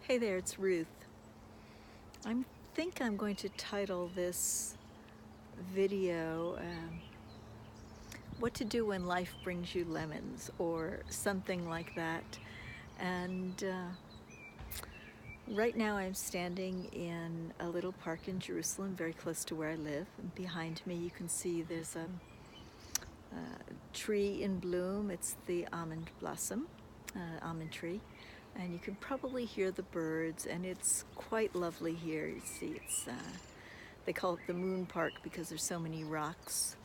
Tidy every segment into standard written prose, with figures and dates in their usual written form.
Hey there, it's Ruth. I think I'm going to title this video What to Do When Life Brings You Lemons, or something like that. And right now I'm standing in a little park in Jerusalem, very close to where I live. And behind me you can see there's a tree in bloom. It's the almond blossom, almond tree. And you can probably hear the birds, and it's quite lovely here. You see, they call it the Moon Park because there's so many rocks,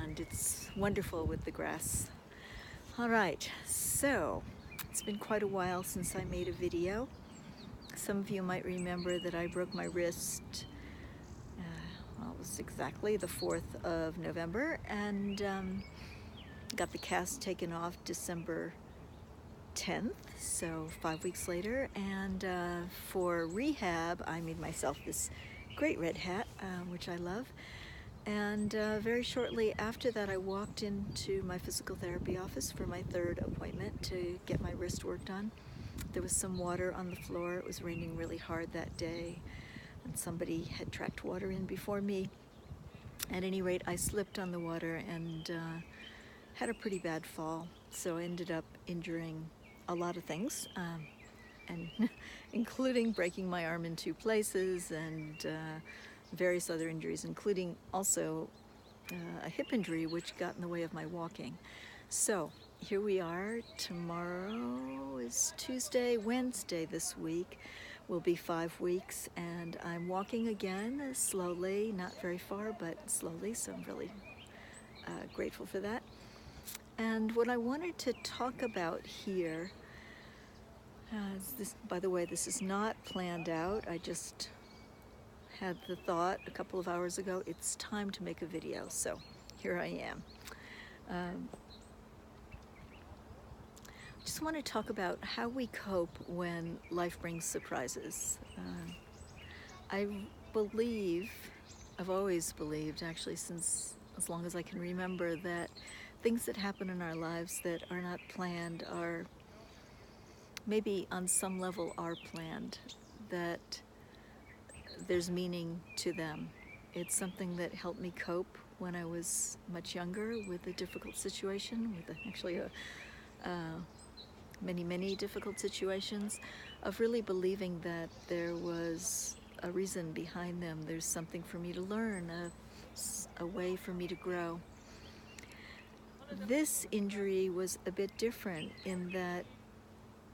and it's wonderful with the grass. All right, so it's been quite a while since I made a video. Some of you might remember that I broke my wrist, well, it was exactly the 4th of November, and got the cast taken off December 10th, so 5 weeks later. And for rehab, I made myself this great red hat, which I love. And very shortly after that, I walked into my physical therapy office for my 3rd appointment to get my wrist worked on. There was some water on the floor. It was raining really hard that day, and somebody had tracked water in before me. At any rate, I slipped on the water and had a pretty bad fall, so I ended up injuring a lot of things, and including breaking my arm in 2 places and various other injuries, including also a hip injury which got in the way of my walking. So here we are. Tomorrow is Tuesday. Wednesday this week will be 5 weeks, and I'm walking again slowly, not very far, but slowly, so I'm really grateful for that. And what I wanted to talk about here, by the way, this is not planned out. I just had the thought a couple of hours ago, it's time to make a video, so here I am. Just want to talk about how we cope when life brings surprises. I've always believed, actually since as long as I can remember, that things that happen in our lives that are not planned are, maybe on some level are planned, that there's meaning to them. It's something that helped me cope when I was much younger with a difficult situation, with actually many difficult situations, of really believing that there was a reason behind them. There's something for me to learn, a way for me to grow. This injury was a bit different in that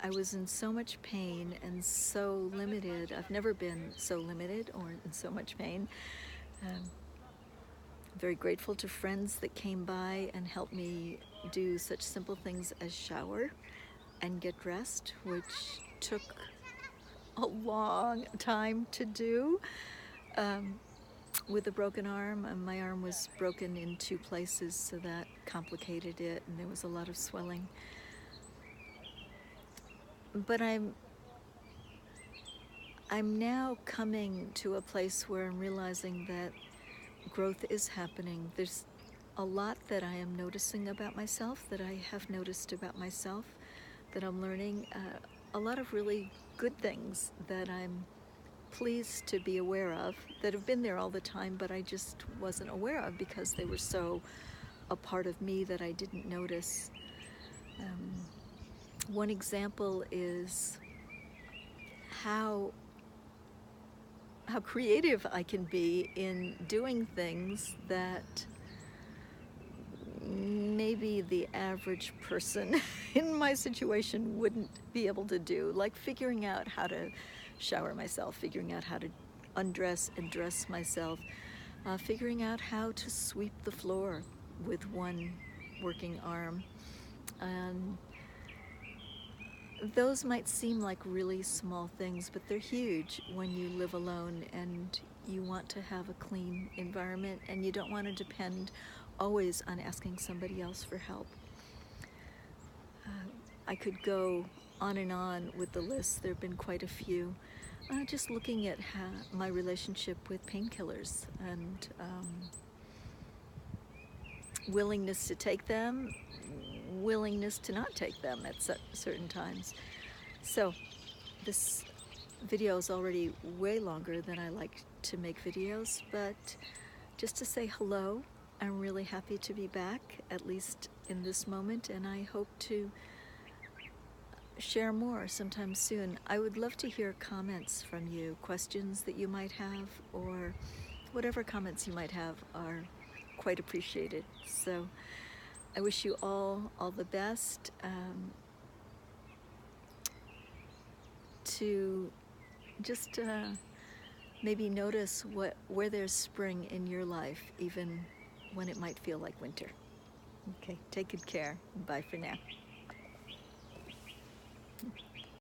I was in so much pain and so limited. I've never been so limited or in so much pain. I'm very grateful to friends that came by and helped me do such simple things as shower and get dressed, which took a long time to do. With a broken arm, my arm was broken in 2 places, so that complicated it, and there was a lot of swelling. But I'm now coming to a place where I'm realizing that growth is happening. There's a lot that I am noticing about myself, that I have noticed about myself, that I'm learning, a lot of really good things that I'm pleased to be aware of, that have been there all the time, but I just wasn't aware of because they were so a part of me that I didn't notice. One example is how creative I can be in doing things that maybe the average person in my situation wouldn't be able to do, like figuring out how to shower myself, figuring out how to undress and dress myself, figuring out how to sweep the floor with one working arm. And those might seem like really small things, but they're huge when you live alone and you want to have a clean environment and you don't want to depend always on asking somebody else for help. I could go on and on with the list. There have been quite a few. Just looking at my relationship with painkillers and willingness to take them, willingness to not take them at certain times. So This video is already way longer than I like to make videos, but just to say hello, I'm really happy to be back, at least in this moment, and I hope to share more sometime soon. I would love to hear comments from you, questions that you might have, or whatever comments you might have are quite appreciated. So I wish you all the best. To just maybe notice where there's spring in your life, even when it might feel like winter. Okay, take good care. Bye for now.